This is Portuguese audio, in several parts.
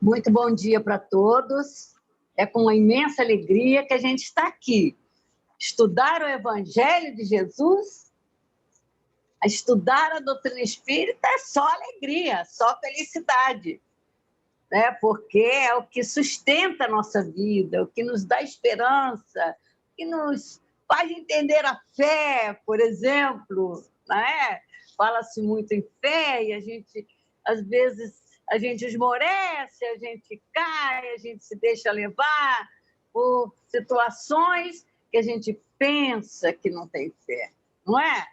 Muito bom dia para todos. É com uma imensa alegria que a gente está aqui. Estudar o Evangelho de Jesus, estudar a doutrina espírita é só alegria, só felicidade, né? Porque é o que sustenta a nossa vida, o que nos dá esperança, que nos faz entender a fé, por exemplo, né? Fala-se muito em fé e a gente, às vezes, a gente esmorece, a gente cai, a gente se deixa levar por situações que a gente pensa que não tem fé, não é?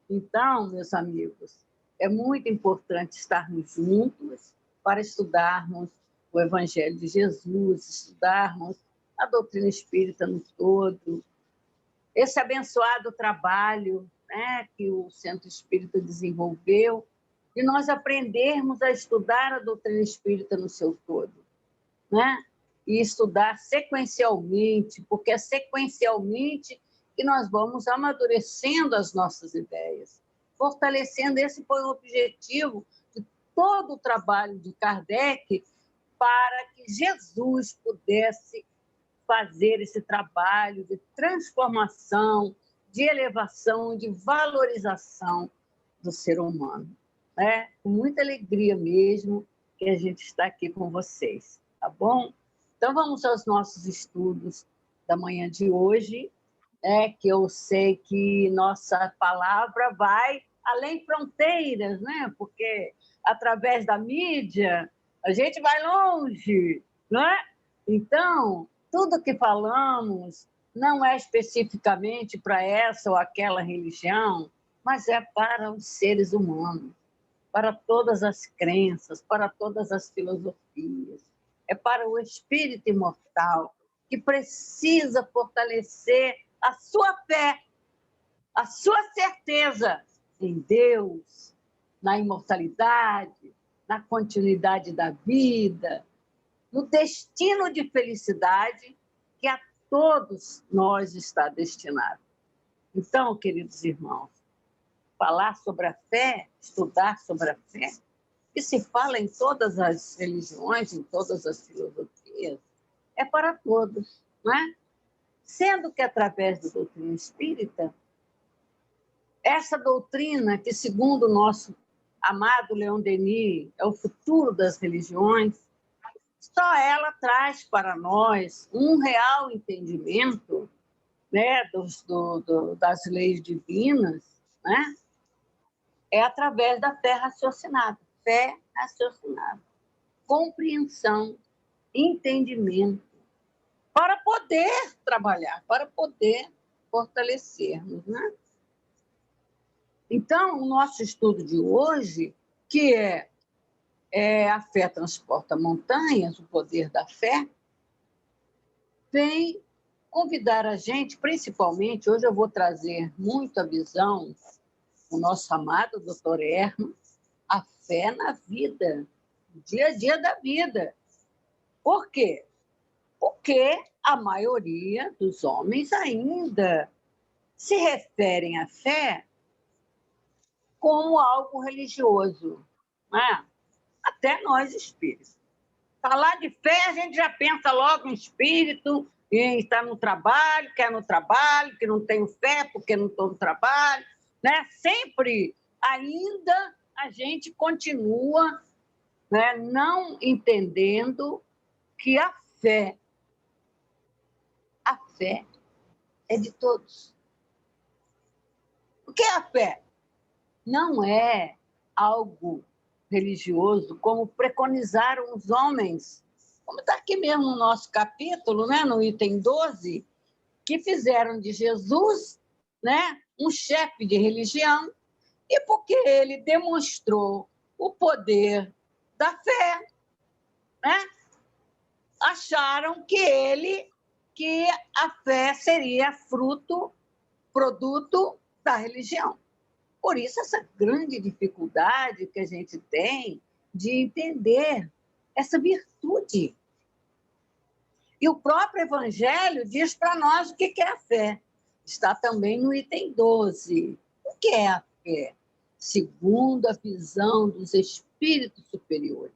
Então, meus amigos, é muito importante estarmos juntos para estudarmos o Evangelho de Jesus, estudarmos a doutrina espírita no todo, esse abençoado trabalho, né, que o Centro Espírita desenvolveu, de nós aprendermos a estudar a doutrina espírita no seu todo, né? E estudar sequencialmente, porque é sequencialmente que nós vamos amadurecendo as nossas ideias, fortalecendo. Esse foi o objetivo de todo o trabalho de Kardec para que Jesus pudesse fazer esse trabalho de transformação, de elevação, de valorização do ser humano. É com muita alegria mesmo que a gente está aqui com vocês, tá bom? Então, vamos aos nossos estudos da manhã de hoje, que eu sei que nossa palavra vai além fronteiras, né? Porque através da mídia a gente vai longe, né? Então, tudo que falamos não é especificamente para essa ou aquela religião, mas é para os seres humanos, para todas as crenças, para todas as filosofias. É para o espírito imortal, que precisa fortalecer a sua fé, a sua certeza em Deus, na imortalidade, na continuidade da vida, no destino de felicidade que a todos nós está destinado. Então, queridos irmãos, falar sobre a fé, estudar sobre a fé, que se fala em todas as religiões, em todas as filosofias, é para todos, não é? Sendo que, através da doutrina espírita, essa doutrina que, segundo o nosso amado Leon Denis, é o futuro das religiões, só ela traz para nós um real entendimento, né, das leis divinas, né? É através da fé raciocinada, compreensão, entendimento, para poder trabalhar, para poder fortalecermos, né? Então, o nosso estudo de hoje, que é a fé transporta montanhas, o poder da fé, vem convidar a gente, principalmente, hoje eu vou trazer muito a visão do nosso amado Dr. Herman, a fé na vida, no dia a dia da vida. Por quê? Porque a maioria dos homens ainda se referem à fé como algo religioso, né? Até nós espíritos. Falar de fé, a gente já pensa logo em espírito, em estar no trabalho, quer no trabalho, que não tenho fé porque não estou no trabalho, né? Sempre ainda a gente continua, né, não entendendo que a fé é de todos. O que é a fé? Não é algo religioso como preconizaram os homens, como está aqui mesmo no nosso capítulo, né, no item 12, que fizeram de Jesus, né, um chefe de religião, e porque ele demonstrou o poder da fé, né, acharam que a fé seria produto da religião. Por isso, essa grande dificuldade que a gente tem de entender essa virtude. E o próprio Evangelho diz para nós o que é a fé. Está também no item 12. O que é a fé? Segundo a visão dos espíritos superiores.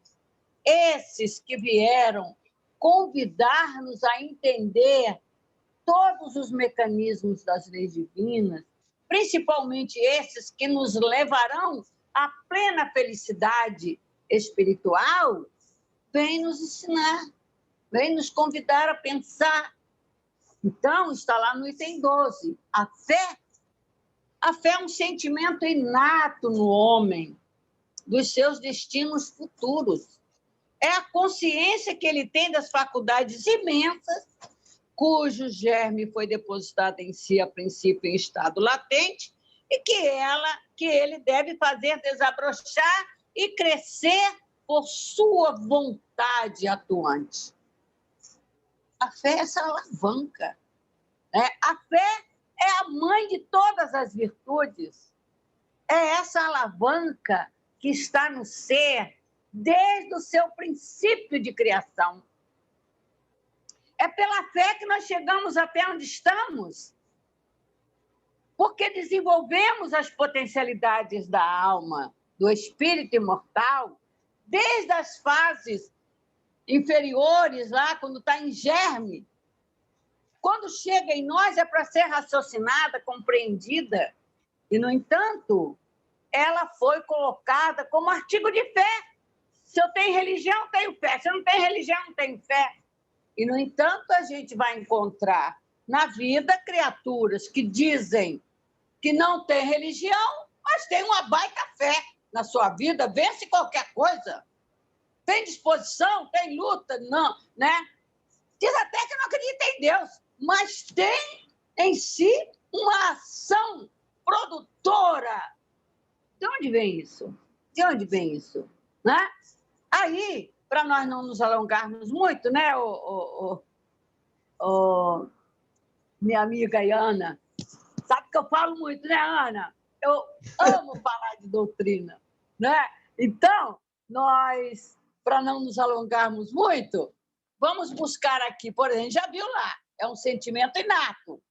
esses que vieram convidar-nos a entender todos os mecanismos das leis divinas, principalmente esses que nos levarão à plena felicidade espiritual, vem nos ensinar, vem nos convidar a pensar. Então, está lá no item 12, a fé é um sentimento inato no homem dos seus destinos futuros. É a consciência que ele tem das faculdades imensas, cujo germe foi depositado em si a princípio em estado latente, e que ele deve fazer desabrochar e crescer por sua vontade atuante. A fé é essa alavanca. Né? A fé é a mãe de todas as virtudes. É essa alavanca que está no ser desde o seu princípio de criação. É pela fé que nós chegamos até onde estamos, porque desenvolvemos as potencialidades da alma, do espírito imortal, desde as fases inferiores, lá, quando está em germe. Quando chega em nós, é para ser raciocinada, compreendida. E, no entanto, ela foi colocada como artigo de fé. Se eu tenho religião, tenho fé. Se eu não tenho religião, não tenho fé. E, no entanto, a gente vai encontrar na vida criaturas que dizem que não têm religião, mas têm uma baita fé na sua vida, vence qualquer coisa. Tem disposição, tem luta, não, né? Diz até que não acredita em Deus, mas tem em si uma ação produtora. De onde vem isso? De onde vem isso? Né? Aí, para nós não nos alongarmos muito, né, minha amiga Ana, sabe que eu falo muito, né, Ana? Eu amo falar de doutrina, né? Então, nós, para não nos alongarmos muito, vamos buscar aqui, por exemplo, já viu lá, é um sentimento inato,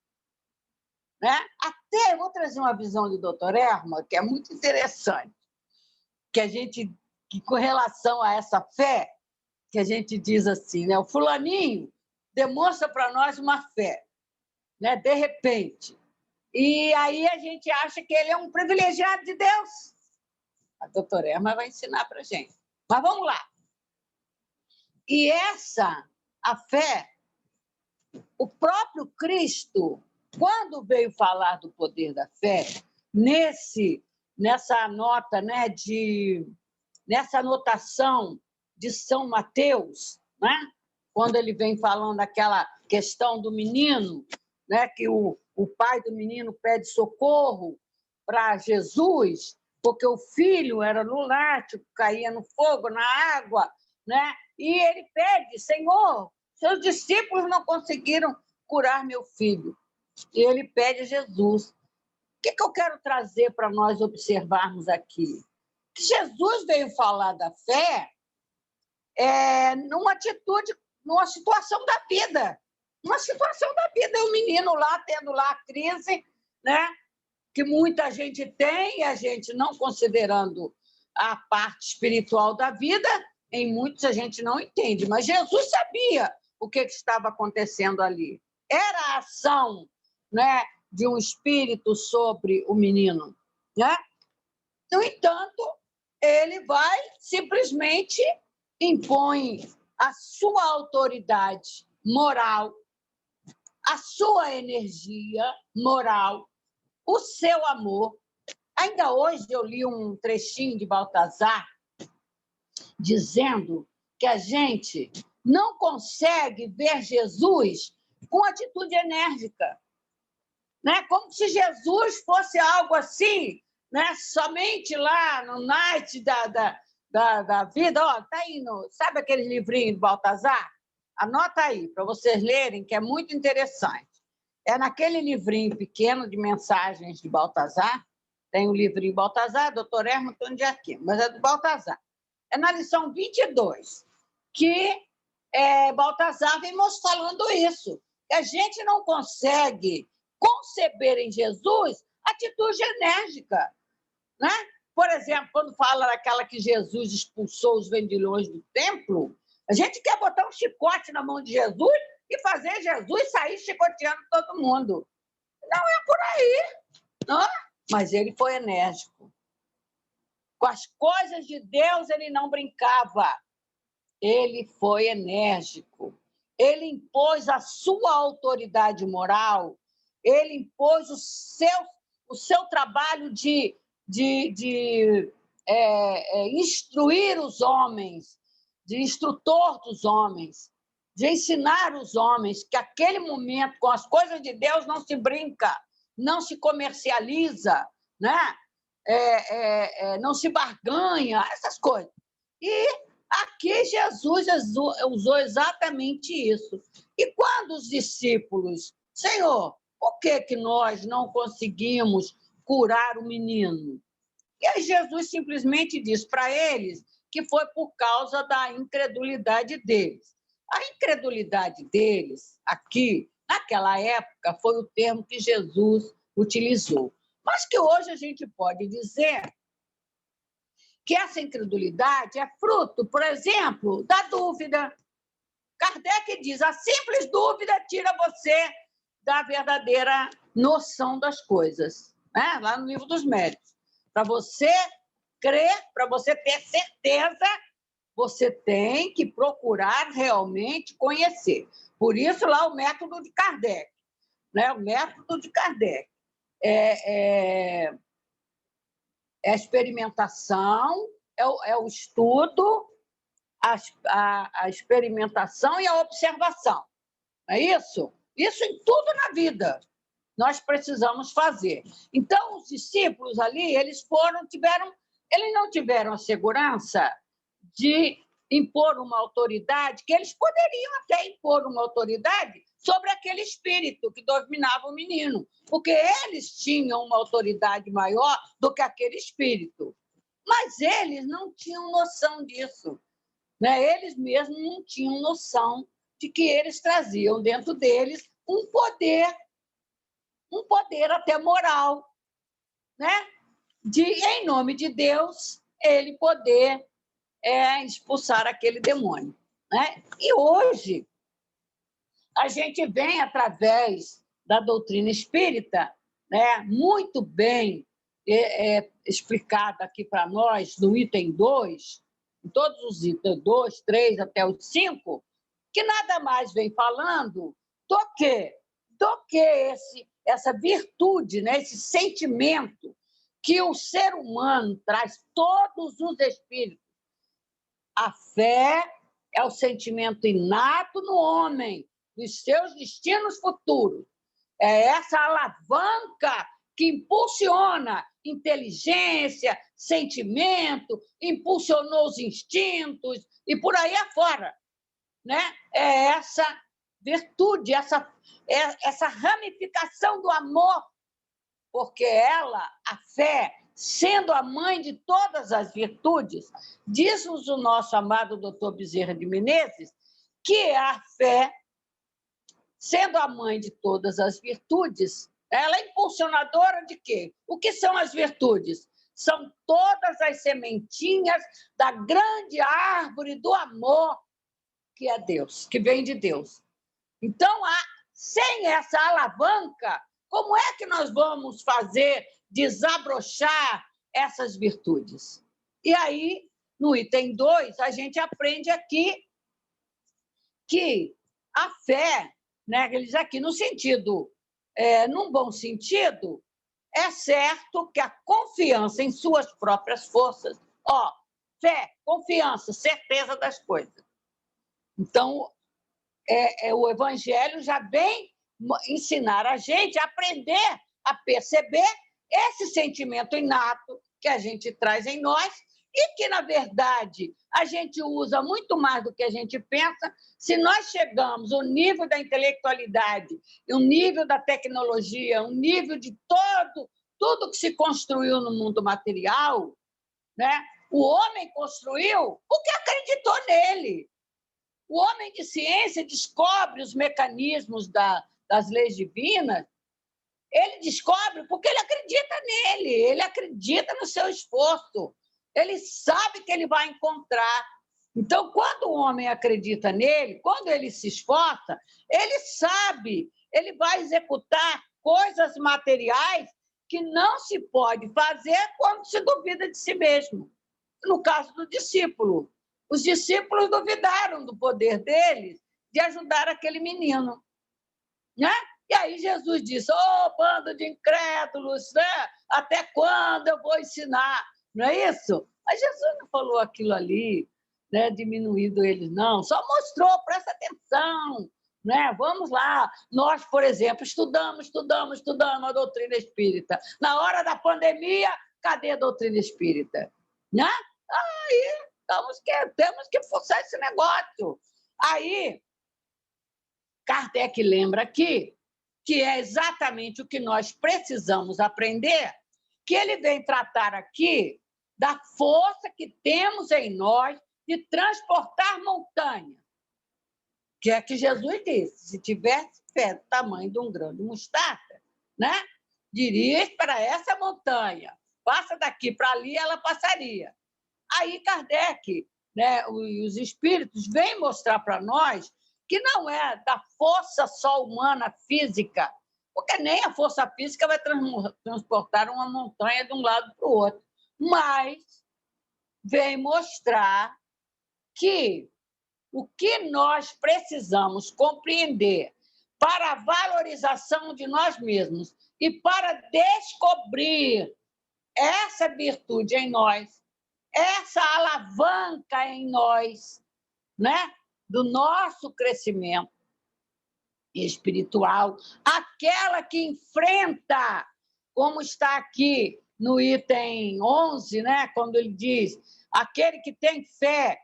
né? Até vou trazer uma visão do Dr. Erma, que é muito interessante, que com relação a essa fé, que a gente diz assim, né? O fulaninho demonstra para nós uma fé, né? De repente. E aí a gente acha que ele é um privilegiado de Deus. A doutora Erma vai ensinar para a gente. Mas vamos lá. E a fé, o próprio Cristo, quando veio falar do poder da fé, nessa nota, né, nessa anotação de São Mateus, né, quando ele vem falando aquela questão do menino, né, que o pai do menino pede socorro para Jesus, porque o filho era lunático, caía no fogo, na água, né? E ele pede, Senhor, seus discípulos não conseguiram curar meu filho. E ele pede a Jesus. O que eu quero trazer para nós observarmos aqui? Que Jesus veio falar da fé numa atitude, numa situação da vida. Uma situação da vida. O menino lá, tendo lá a crise, né? Que muita gente tem, e a gente não considerando a parte espiritual da vida, em muitos a gente não entende. Mas Jesus sabia o que estava acontecendo ali. Era a ação, né, de um espírito sobre o menino, né? No entanto, ele vai simplesmente impõe a sua autoridade moral, a sua energia moral, o seu amor. Ainda hoje eu li um trechinho de Baltazar dizendo que a gente não consegue ver Jesus com atitude enérgica, né? Como se Jesus fosse algo assim, né? Somente lá no night da vida. Ó, tá aí sabe aquele livrinho de Baltazar? Anota aí para vocês lerem, que é muito interessante. É naquele livrinho pequeno de mensagens de Baltazar, tem o livrinho Baltazar, doutor Hermo Antônio de Aquino, mas é do Baltazar. É na lição 22 que Baltazar vem falando isso, que a gente não consegue conceber em Jesus atitude enérgica, né? Por exemplo, quando fala daquela que Jesus expulsou os vendilhões do templo, a gente quer botar um chicote na mão de Jesus e fazer Jesus sair chicoteando todo mundo. Não é por aí, não? Mas ele foi enérgico. Com as coisas de Deus ele não brincava. Ele foi enérgico. Ele impôs a sua autoridade moral, ele impôs o seu trabalho de instruir os homens, de instrutor dos homens, de ensinar os homens que aquele momento, com as coisas de Deus, não se brinca, não se comercializa, né? Não se barganha, essas coisas. E aqui Jesus usou exatamente isso. E quando os discípulos, Senhor, por que nós não conseguimos curar o menino? E aí Jesus simplesmente diz para eles que foi por causa da incredulidade deles. A incredulidade deles, aqui, naquela época, foi o termo que Jesus utilizou. Mas que hoje a gente pode dizer que essa incredulidade é fruto, por exemplo, da dúvida. Kardec diz, a simples dúvida tira você da verdadeira noção das coisas, né? Lá no Livro dos Médiuns. Para você crer, para você ter certeza, você tem que procurar realmente conhecer. Por isso, lá o método de Kardec. Né? O método de Kardec é a experimentação, é o estudo, a experimentação e a observação. Não é isso? Isso em tudo na vida nós precisamos fazer. Então, os discípulos ali, eles não tiveram a segurança de impor uma autoridade, que eles poderiam até impor uma autoridade sobre aquele espírito que dominava o menino, porque eles tinham uma autoridade maior do que aquele espírito. Mas eles não tinham noção disso. Né? Eles mesmos não tinham noção de que eles traziam dentro deles um poder até moral, né? De, em nome de Deus, ele poder expulsar aquele demônio. Né? E hoje, a gente vem, através da doutrina espírita, né, muito bem explicada aqui para nós, no item 2, em todos os itens, 2, 3, até os 5, que nada mais vem falando do que essa virtude, né, esse sentimento que o ser humano traz, todos os espíritos. A fé é o sentimento inato no homem, dos seus destinos futuros. É essa alavanca que impulsiona inteligência, sentimento, impulsionou os instintos e por aí afora. Né? É essa virtude, essa ramificação do amor, porque ela, a fé, sendo a mãe de todas as virtudes, diz-nos o nosso amado doutor Bezerra de Menezes, que a fé, sendo a mãe de todas as virtudes, ela é impulsionadora de quê? O que são as virtudes? São todas as sementinhas da grande árvore do amor, que é Deus, que vem de Deus. Então, sem essa alavanca, como é que nós vamos fazer desabrochar essas virtudes? E aí, no item 2, a gente aprende aqui que a fé, né, eles aqui no sentido, num bom sentido, é certo que a confiança em suas próprias forças, fé, confiança, certeza das coisas. Então, o Evangelho já vem ensinar a gente a aprender a perceber esse sentimento inato que a gente traz em nós e que, na verdade, a gente usa muito mais do que a gente pensa. Se nós chegamos ao nível da intelectualidade, o nível da tecnologia, o nível de tudo que se construiu no mundo material, né? O homem construiu porque acreditou nele. O homem de ciência descobre os mecanismos das leis divinas Ele descobre porque ele acredita nele, ele acredita no seu esforço, ele sabe que ele vai encontrar. Então, quando o homem acredita nele, quando ele se esforça, ele sabe, ele vai executar coisas materiais que não se pode fazer quando se duvida de si mesmo. No caso do discípulo, os discípulos duvidaram do poder deles de ajudar aquele menino, né? E aí Jesus disse, bando de incrédulos, né? Até quando eu vou ensinar? Não é isso? Mas Jesus não falou aquilo ali, né? Diminuindo eles, não. Só mostrou, presta atenção, né? Vamos lá. Nós, por exemplo, estudamos a doutrina espírita. Na hora da pandemia, cadê a doutrina espírita? Né? Aí temos que forçar esse negócio. Aí, Kardec lembra aqui que é exatamente o que nós precisamos aprender, que ele vem tratar aqui da força que temos em nós de transportar montanha, que é que Jesus disse, se tivesse fé do tamanho de um grão de mostarda, né? Diria para essa montanha, passa daqui para ali, ela passaria. Aí Kardec, né, os espíritos vêm mostrar para nós que não é da força só humana física, porque nem a força física vai transportar uma montanha de um lado para o outro, mas vem mostrar que o que nós precisamos compreender para a valorização de nós mesmos e para descobrir essa virtude em nós, essa alavanca em nós, né? Do nosso crescimento espiritual, aquela que enfrenta, como está aqui no item 11, né? Quando ele diz, aquele que tem fé,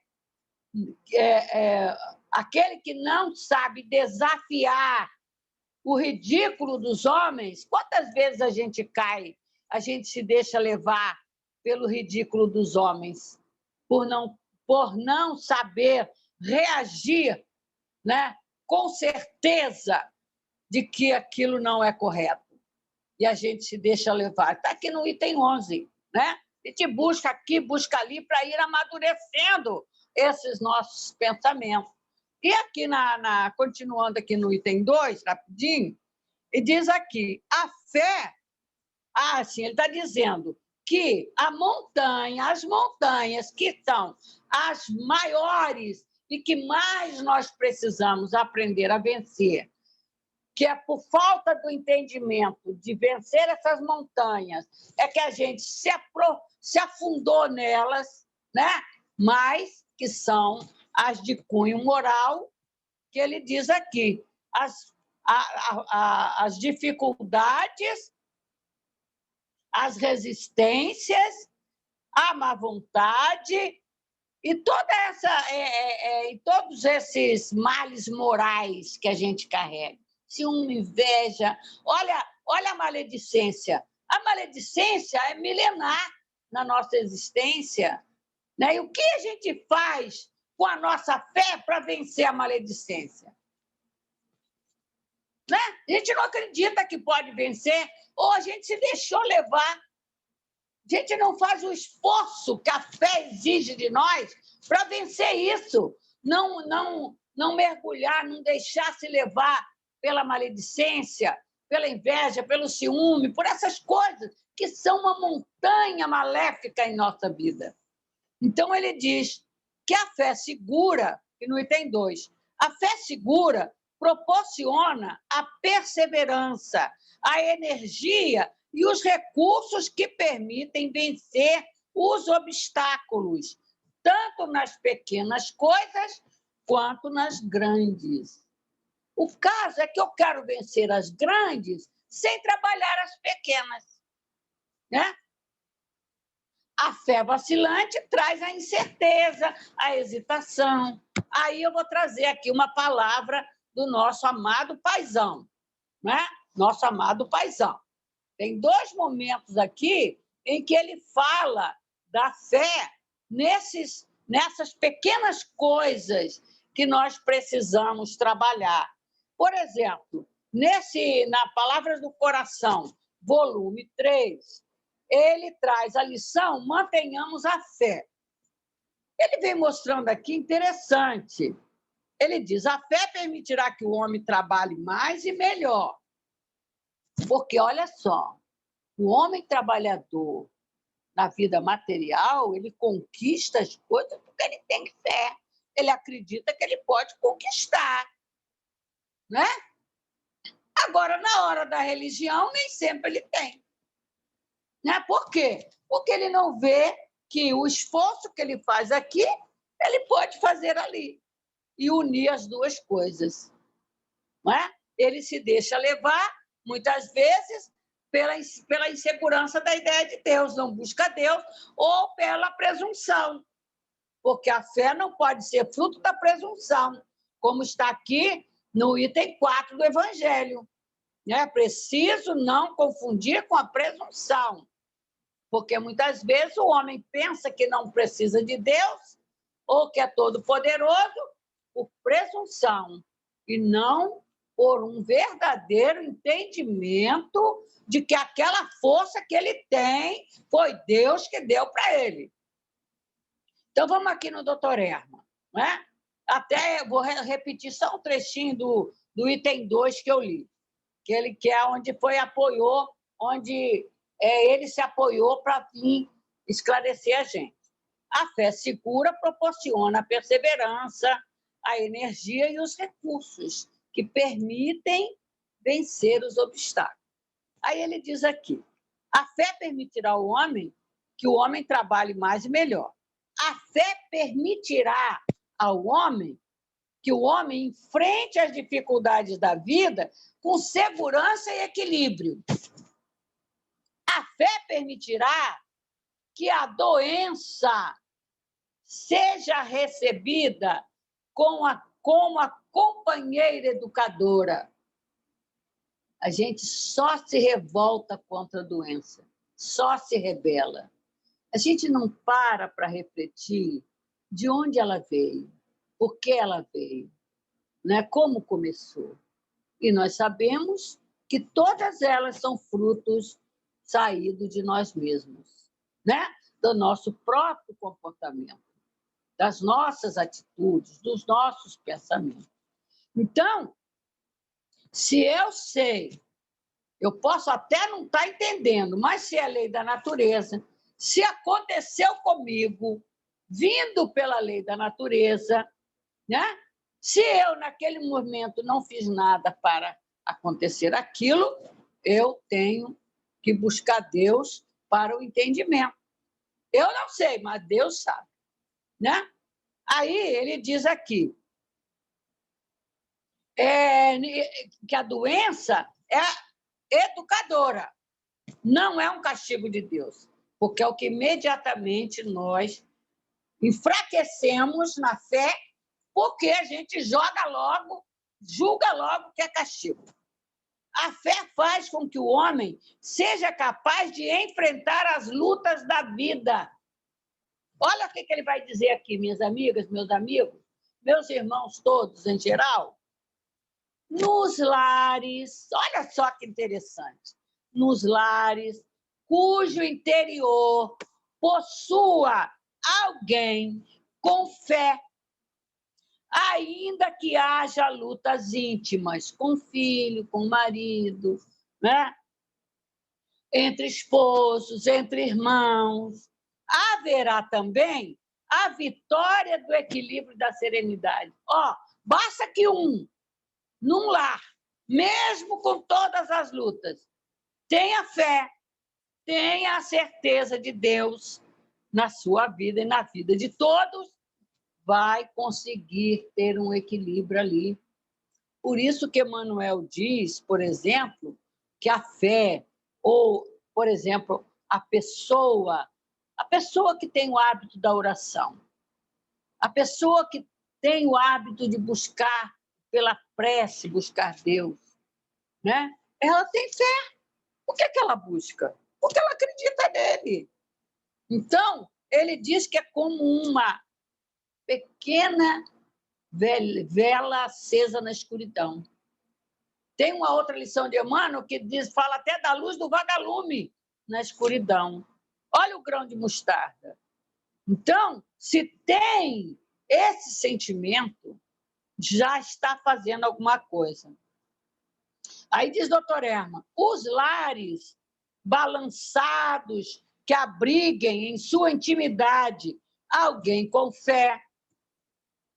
aquele que não sabe desafiar o ridículo dos homens, quantas vezes a gente cai, a gente se deixa levar pelo ridículo dos homens, por não saber reagir, né, com certeza de que aquilo não é correto. E a gente se deixa levar. Está aqui no item 11, né? A gente busca aqui, busca ali, para ir amadurecendo esses nossos pensamentos. E aqui, continuando aqui no item 2, rapidinho, e diz aqui, a fé, sim, ele está dizendo que as montanhas que são as maiores e que mais nós precisamos aprender a vencer, que é por falta do entendimento de vencer essas montanhas, é que a gente se afundou nelas, né? Mas que são as de cunho moral, que ele diz aqui, as dificuldades, as resistências, a má vontade e e todos esses males morais que a gente carrega. Ciúme, inveja. Olha a maledicência. A maledicência é milenar na nossa existência, né? E o que a gente faz com a nossa fé para vencer a maledicência? Né? A gente não acredita que pode vencer, ou a gente se deixou levar. A gente não faz o esforço que a fé exige de nós para vencer isso. Não mergulhar, não deixar se levar pela maledicência, pela inveja, pelo ciúme, por essas coisas que são uma montanha maléfica em nossa vida. Então, ele diz que a fé segura, e no item 2, a fé segura proporciona a perseverança, a energia e os recursos que permitem vencer os obstáculos, tanto nas pequenas coisas quanto nas grandes. O caso é que eu quero vencer as grandes sem trabalhar as pequenas, né? A fé vacilante traz a incerteza, a hesitação. Aí eu vou trazer aqui uma palavra do nosso amado paizão, né? Nosso amado paizão. Tem 2 momentos aqui em que ele fala da fé nessas pequenas coisas que nós precisamos trabalhar. Por exemplo, Na Palavras do Coração, volume 3, ele traz a lição Mantenhamos a Fé. Ele vem mostrando aqui, interessante, ele diz, a fé permitirá que o homem trabalhe mais e melhor. Porque, olha só, o homem trabalhador na vida material, ele conquista as coisas porque ele tem fé. Ele acredita que ele pode conquistar, né? Agora, na hora da religião, nem sempre ele tem. Né? Por quê? Porque ele não vê que o esforço que ele faz aqui, ele pode fazer ali. E unir as duas coisas. Não é? Ele se deixa levar, muitas vezes, pela insegurança da ideia de Deus, não busca Deus, ou pela presunção. Porque a fé não pode ser fruto da presunção, como está aqui no item 4 do Evangelho. É preciso não confundir com a presunção, porque muitas vezes o homem pensa que não precisa de Deus ou que é todo-poderoso por presunção e não por um verdadeiro entendimento de que aquela força que ele tem foi Deus que deu para ele. Então, vamos aqui no Dr. Herman, né? Até vou repetir só um trechinho do item 2 que eu li. Que é onde ele se apoiou para vir esclarecer a gente. A fé segura proporciona a perseverança, a energia e os recursos que permitem vencer os obstáculos. Aí ele diz aqui, a fé permitirá ao homem que o homem trabalhe mais e melhor. A fé permitirá ao homem que o homem enfrente as dificuldades da vida com segurança e equilíbrio. A fé permitirá que a doença seja recebida como a companheira educadora. A gente só se revolta contra a doença, só se rebela. A gente não para refletir de onde ela veio, por que ela veio, né? Como começou. E nós sabemos que todas elas são frutos saídos de nós mesmos, né? Do nosso próprio comportamento, das nossas atitudes, dos nossos pensamentos. Então, se eu sei, eu posso até não estar entendendo, mas se é lei da natureza, se aconteceu comigo, vindo pela lei da natureza, né? Se eu, naquele momento, não fiz nada para acontecer aquilo, eu tenho que buscar Deus para o entendimento. Eu não sei, mas Deus sabe, né? Aí ele diz aqui que a doença é educadora, não é um castigo de Deus, porque é o que imediatamente nós enfraquecemos na fé, porque a gente julga logo que é castigo. A fé faz com que o homem seja capaz de enfrentar as lutas da vida. Olha o que ele vai dizer aqui, minhas amigas, meus amigos, meus irmãos todos em geral. Nos lares, olha só que interessante, nos lares cujo interior possua alguém com fé, ainda que haja lutas íntimas com o filho, com o marido, né? Entre esposos, entre irmãos, haverá também a vitória do equilíbrio e da serenidade. Basta que num lar, mesmo com todas as lutas, tenha fé, tenha a certeza de Deus na sua vida e na vida de todos, vai conseguir ter um equilíbrio ali. Por isso que Emmanuel diz, por exemplo, que a fé, ou, por exemplo, a pessoa que tem o hábito da oração, a pessoa que tem o hábito de buscar pela prece, buscar Deus, né? Ela tem fé. Por que ela busca? Porque ela acredita nele. Então, ele diz que é como uma pequena vela acesa na escuridão. Tem uma outra lição de Emmanuel que fala até da luz do vagalume na escuridão. Olha o grão de mostarda. Então, se tem esse sentimento, já está fazendo alguma coisa. Aí diz doutor Herman, os lares balançados que abriguem em sua intimidade alguém com fé,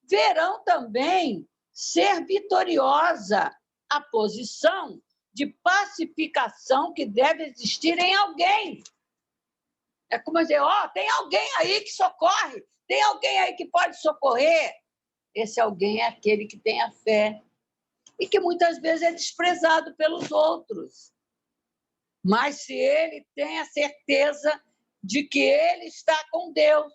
verão também ser vitoriosa a posição de pacificação que deve existir em alguém. É como dizer, tem alguém aí que socorre, tem alguém aí que pode socorrer. Esse alguém é aquele que tem a fé e que muitas vezes é desprezado pelos outros. Mas se ele tem a certeza de que ele está com Deus,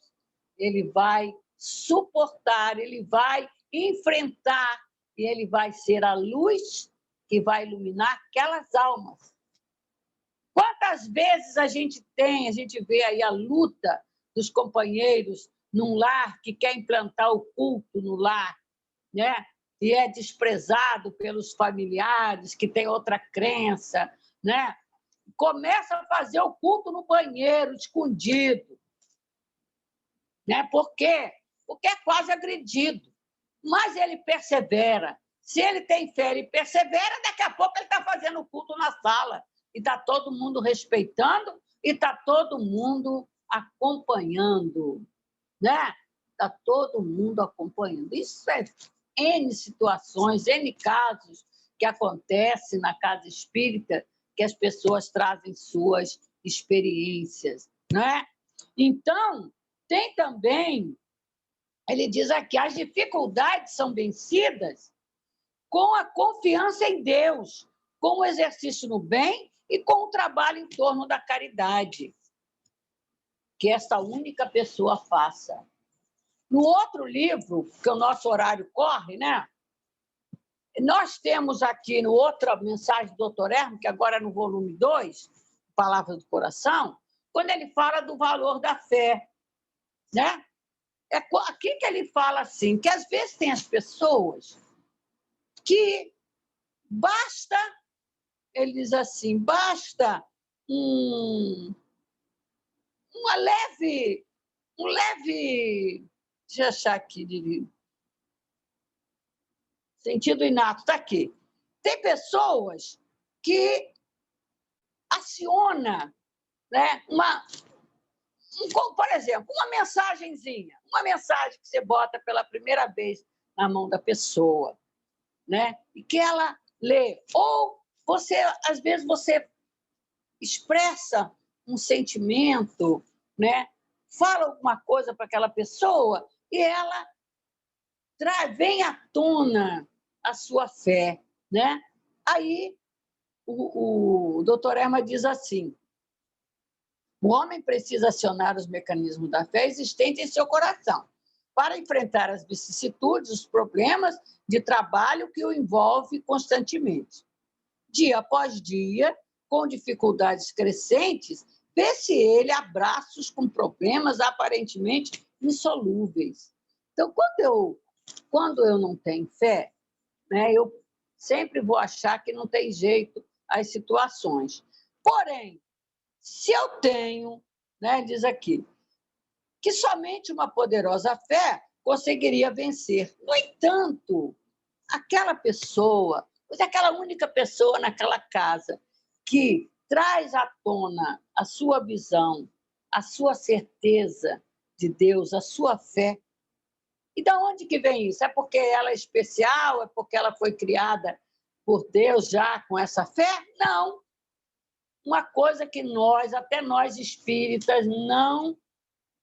ele vai suportar, ele vai enfrentar e ele vai ser a luz que vai iluminar aquelas almas. Quantas vezes a gente vê aí a luta dos companheiros num lar que quer implantar o culto no lar, né? E é desprezado pelos familiares que têm outra crença, né? Começa a fazer o culto no banheiro, escondido. Né? Por quê? Porque é quase agredido. Mas ele persevera. Se ele tem fé, ele persevera, daqui a pouco ele está fazendo o culto na sala. E está todo mundo respeitando e está todo mundo acompanhando. Né? Está todo mundo acompanhando. Isso é N situações, N casos que acontecem na casa espírita, que as pessoas trazem suas experiências. Né? Então, tem também, ele diz aqui, as dificuldades são vencidas com a confiança em Deus, com o exercício no bem e com o trabalho em torno da caridade, que esta única pessoa faça. No outro livro, que o nosso horário corre, né? Nós temos aqui, no outra mensagem do Dr. Hermo, que agora é no volume 2, Palavra do Coração, quando ele fala do valor da fé, né? É aqui que ele fala assim, que às vezes tem as pessoas que basta, ele diz assim, basta um leve, deixa eu achar aqui, sentido inato, está aqui. Tem pessoas que aciona, né, por exemplo, uma mensagenzinha, uma mensagem que você bota pela primeira vez na mão da pessoa, né, e que ela lê. Ou você, às vezes, você expressa um sentimento, né, fala alguma coisa para aquela pessoa e ela vem à tona a sua fé, né? Aí o doutor Herman diz assim, o homem precisa acionar os mecanismos da fé existentes em seu coração para enfrentar as vicissitudes, os problemas de trabalho que o envolve constantemente. Dia após dia, com dificuldades crescentes, vê-se ele a braços com problemas aparentemente insolúveis. Então, quando eu não tenho fé, né, eu sempre vou achar que não tem jeito as situações. Porém, se eu tenho, né, diz aqui, que somente uma poderosa fé conseguiria vencer. No entanto, aquela pessoa, aquela única pessoa naquela casa que traz à tona a sua visão, a sua certeza de Deus, a sua fé. E de onde que vem isso? É porque ela é especial? É porque ela foi criada por Deus já com essa fé? Não. Uma coisa que até nós espíritas,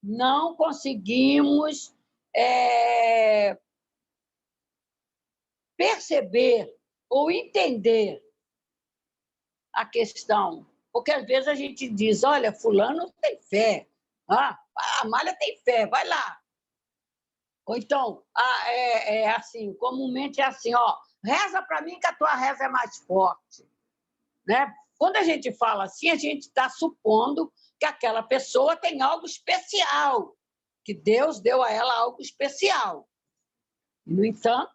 não conseguimos perceber ou entender a questão. Porque às vezes a gente diz, olha, fulano tem fé, a Amália tem fé, vai lá. Ou então, assim, comumente é assim, reza para mim que a tua reza é mais forte. Né? Quando a gente fala assim, a gente está supondo que aquela pessoa tem algo especial, que Deus deu a ela algo especial. No entanto,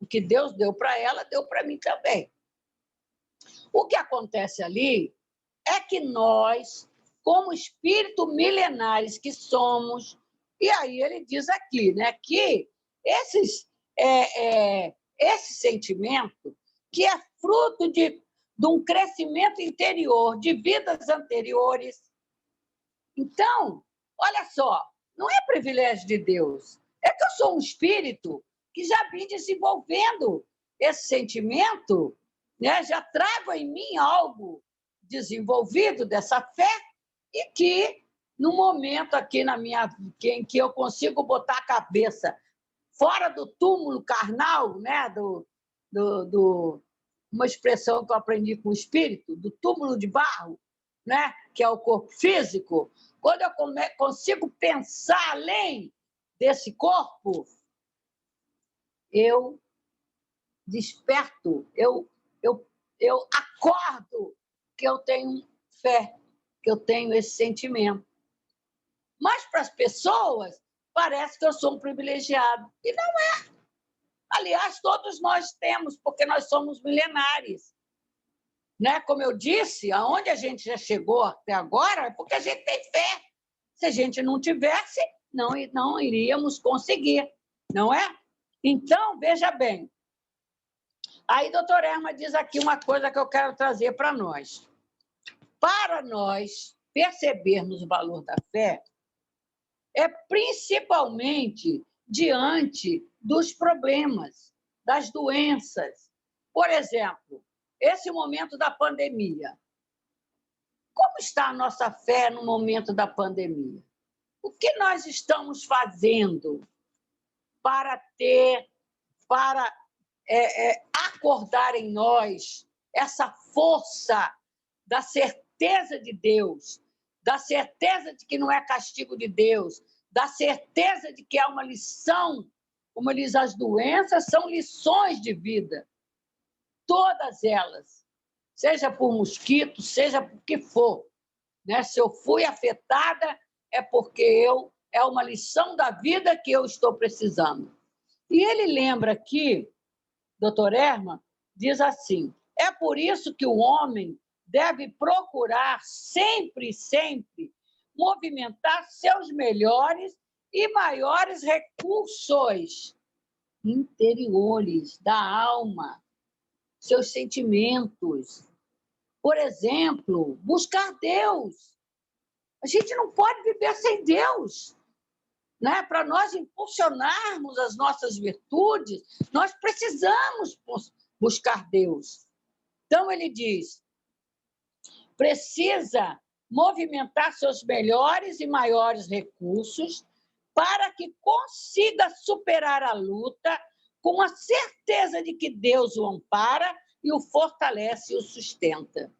o que Deus deu para ela, deu para mim também. O que acontece ali é que nós, como espírito milenares que somos, e aí ele diz aqui, né, que esse sentimento, que é fruto de um crescimento interior de vidas anteriores. Então, olha só, não é privilégio de Deus, é que eu sou um espírito que já vim desenvolvendo esse sentimento, né? Já trago em mim algo desenvolvido dessa fé e que, no momento aqui na minha em que eu consigo botar a cabeça fora do túmulo carnal, né? Uma expressão que eu aprendi com o espírito, do túmulo de barro, né? Que é o corpo físico, quando eu consigo pensar além desse corpo, eu desperto, eu acordo que eu tenho fé, que eu tenho esse sentimento. Mas para as pessoas, parece que eu sou um privilegiado. E não é. Aliás, todos nós temos, porque nós somos milenares. Né? Como eu disse, aonde a gente já chegou até agora é porque a gente tem fé. Se a gente não tivesse, não iríamos conseguir, não é? Então, veja bem. Aí, doutor Erma diz aqui uma coisa que eu quero trazer para nós. Para nós percebermos o valor da fé, é principalmente diante dos problemas, das doenças. Por exemplo, esse momento da pandemia. Como está a nossa fé no momento da pandemia? O que nós estamos fazendo para acordar em nós essa força da certeza de Deus, da certeza de que não é castigo de Deus, da certeza de que é uma lição, como diz, as doenças são lições de vida, todas elas, seja por mosquito, seja por que for, né? Se eu fui afetada, é porque é uma lição da vida que eu estou precisando. E ele lembra aqui, doutor Erma, diz assim, é por isso que o homem deve procurar sempre, sempre movimentar seus melhores e maiores recursos interiores da alma, seus sentimentos. Por exemplo, buscar Deus. A gente não pode viver sem Deus. Né? Para nós impulsionarmos as nossas virtudes, nós precisamos buscar Deus. Então, ele diz, precisa movimentar seus melhores e maiores recursos para que consiga superar a luta com a certeza de que Deus o ampara e o fortalece e o sustenta.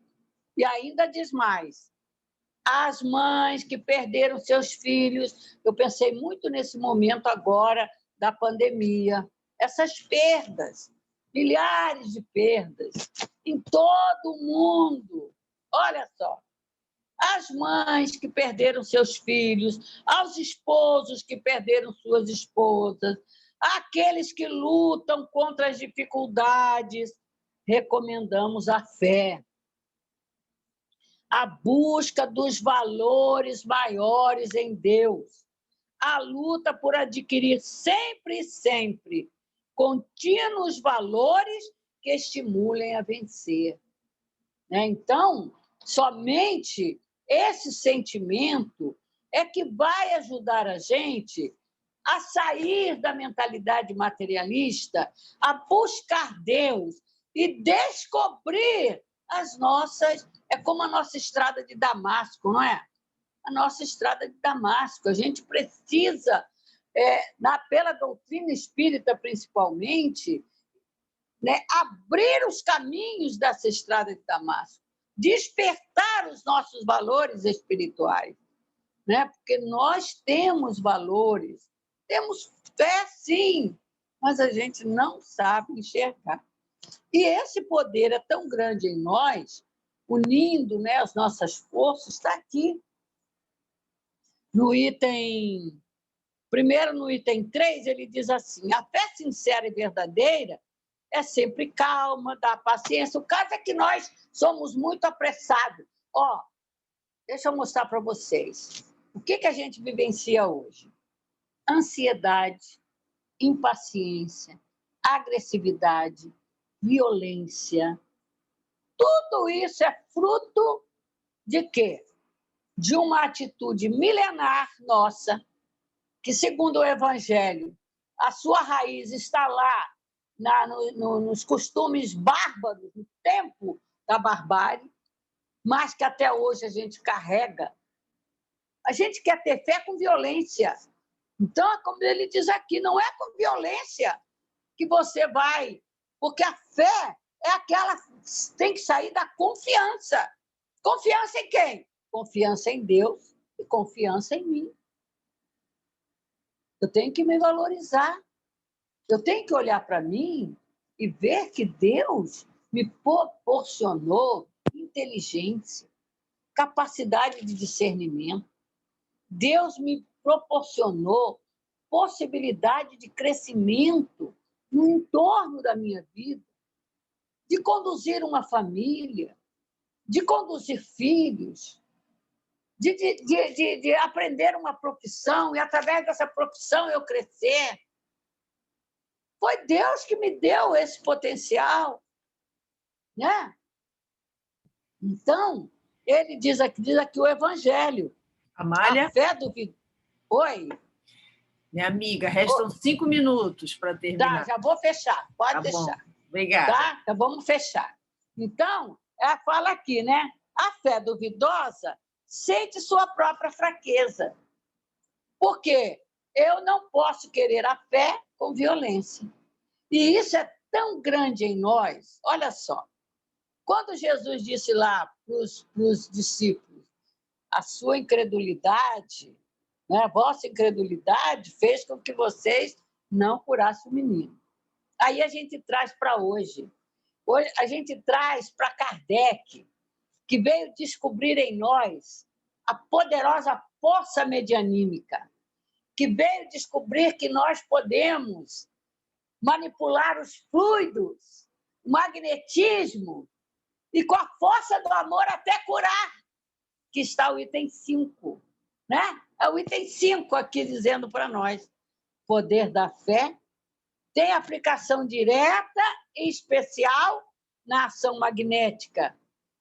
E ainda diz mais, as mães que perderam seus filhos, eu pensei muito nesse momento agora da pandemia, essas perdas, milhares de perdas em todo o mundo. Olha só, as mães que perderam seus filhos, aos esposos que perderam suas esposas, aqueles que lutam contra as dificuldades, recomendamos a fé. A busca dos valores maiores em Deus, a luta por adquirir sempre e sempre contínuos valores que estimulem a vencer. Né? Então, somente esse sentimento é que vai ajudar a gente a sair da mentalidade materialista, a buscar Deus e descobrir as nossas... É como a nossa estrada de Damasco, não é? A nossa estrada de Damasco. A gente precisa, pela doutrina espírita principalmente, né, abrir os caminhos dessa estrada de Damasco, despertar os nossos valores espirituais, né? Porque nós temos valores, temos fé, sim, mas a gente não sabe enxergar. E esse poder é tão grande em nós, unindo, né, as nossas forças, está aqui. Primeiro no item 3, ele diz assim, a fé sincera e verdadeira é sempre calma, dá paciência. O caso é que nós somos muito apressados. Ó, deixa eu mostrar para vocês. O que a gente vivencia hoje? Ansiedade, impaciência, agressividade, violência. Tudo isso é fruto de quê? De uma atitude milenar nossa, que, segundo o Evangelho, a sua raiz está lá nos costumes bárbaros, no tempo da barbárie, mas que até hoje a gente carrega. A gente quer ter fé com violência. Então, é como ele diz aqui, não é com violência que você vai, porque a fé é aquela que tem que sair da confiança. Confiança em quem? Confiança em Deus e confiança em mim. Eu tenho que me valorizar. Eu tenho que olhar para mim e ver que Deus me proporcionou inteligência, capacidade de discernimento. Deus me proporcionou possibilidade de crescimento no entorno da minha vida, de conduzir uma família, de conduzir filhos, de aprender uma profissão e, através dessa profissão, eu crescer. Foi Deus que me deu esse potencial, né? Então, ele diz aqui o Evangelho. Amália? A fé do... Oi? Minha amiga, restam 5 minutos para terminar. Tá, já vou fechar, pode deixar. Bom. Obrigada. Tá? Então, vamos fechar. Então, ela fala aqui, né? A fé duvidosa sente sua própria fraqueza. Porque eu não posso querer a fé com violência. E isso é tão grande em nós. Olha só. Quando Jesus disse lá para os discípulos, a sua incredulidade, né, a vossa incredulidade fez com que vocês não curassem o menino. Aí a gente traz para hoje. Hoje a gente traz para Kardec, que veio descobrir em nós a poderosa força medianímica, que veio descobrir que nós podemos manipular os fluidos, o magnetismo, e com a força do amor até curar, que está o item 5. Né? É o item 5 aqui dizendo para nós. Poder da fé tem aplicação direta e especial na ação magnética.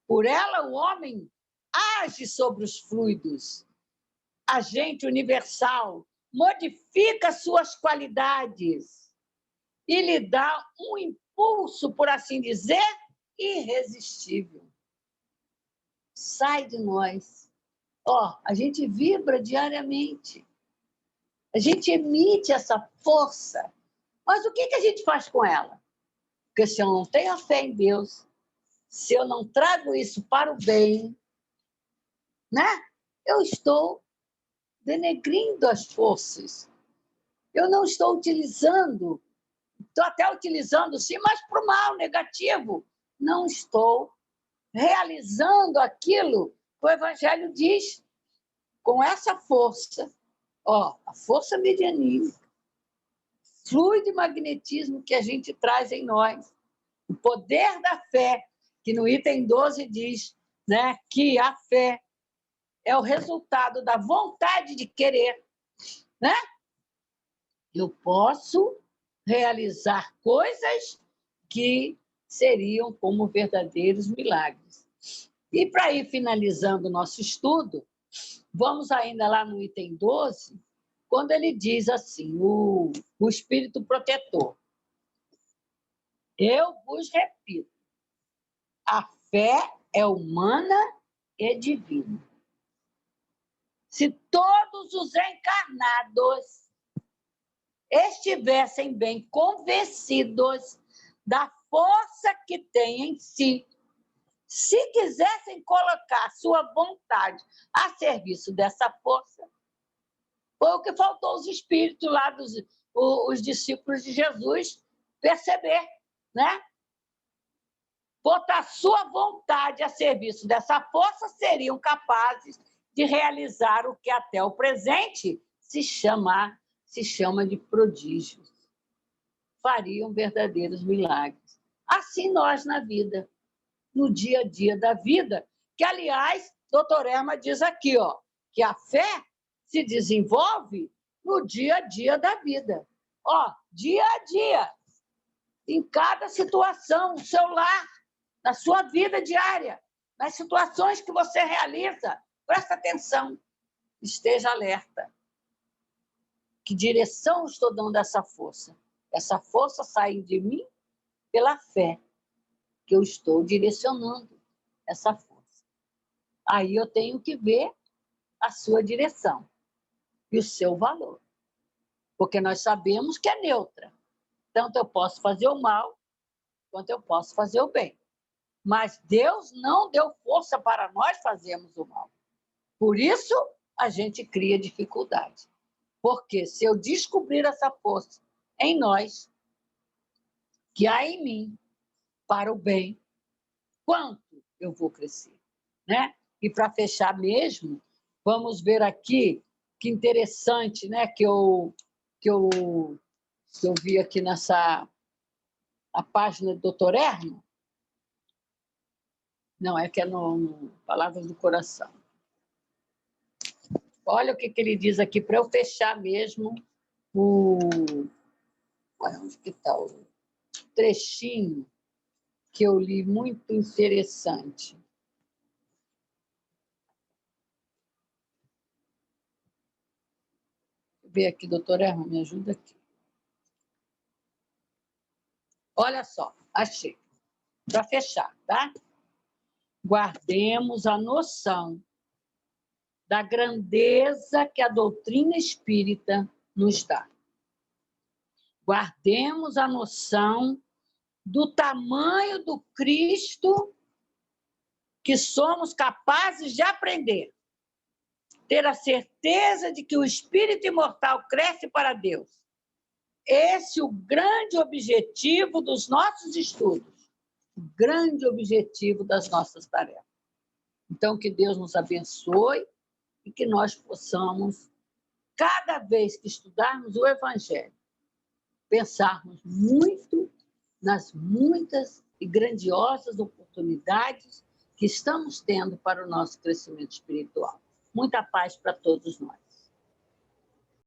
Por ela, o homem age sobre os fluidos. Agente universal, modifica suas qualidades e lhe dá um impulso, por assim dizer, irresistível. Sai de nós. A gente vibra diariamente. A gente emite essa força. Mas o que a gente faz com ela? Porque se eu não tenho a fé em Deus, se eu não trago isso para o bem, né? Eu estou denegrindo as forças. Eu não estou utilizando, estou até utilizando, sim, mas para o mal, negativo. Não estou realizando aquilo que o Evangelho diz. Com essa força, a força medianímica, fluido e magnetismo que a gente traz em nós, o poder da fé, que no item 12 diz, né, que a fé é o resultado da vontade de querer, né? Eu posso realizar coisas que seriam como verdadeiros milagres. E para ir finalizando o nosso estudo, vamos ainda lá no item 12, quando ele diz assim, o espírito protetor. Eu vos repito, a fé é humana e divina. Se todos os encarnados estivessem bem convencidos da força que têm em si, se quisessem colocar sua vontade a serviço dessa força, foi o que faltou aos espíritos lá, os discípulos de Jesus, perceber, né? Botar sua vontade a serviço dessa força, seriam capazes de realizar o que até o presente se chama de prodígios. fariam verdadeiros milagres. Assim nós na vida, no dia a dia da vida, que, aliás, doutor Erma diz aqui, ó, que a fé se desenvolve no dia a dia da vida. Ó, dia a dia, em cada situação, no seu lar, na sua vida diária, nas situações que você realiza. Presta atenção, esteja alerta. Que direção estou dando a essa força? Essa força sai de mim pela fé, que eu estou direcionando essa força. Aí eu tenho que ver a sua direção e o seu valor. Porque nós sabemos que é neutra. Tanto eu posso fazer o mal, quanto eu posso fazer o bem. Mas Deus não deu força para nós fazermos o mal. Por isso, a gente cria dificuldade. Porque se eu descobrir essa força em nós, que há em mim, para o bem, quanto eu vou crescer, né? E para fechar mesmo, vamos ver aqui que interessante, né? Que eu vi aqui a página do Dr. Erma. Não, é que é no Palavras do Coração. Olha o que ele diz aqui, para eu fechar mesmo onde que está o trechinho que eu li, muito interessante. Deixa eu ver aqui, doutor Erma, me ajuda aqui. Olha só, achei. Para fechar, tá? Guardemos a noção da grandeza que a doutrina espírita nos dá. Guardemos a noção do tamanho do Cristo que somos capazes de aprender. Ter a certeza de que o espírito imortal cresce para Deus. Esse é o grande objetivo dos nossos estudos, o grande objetivo das nossas tarefas. Então, que Deus nos abençoe e que nós possamos, cada vez que estudarmos o Evangelho, pensarmos muito nas muitas e grandiosas oportunidades que estamos tendo para o nosso crescimento espiritual. Muita paz para todos nós.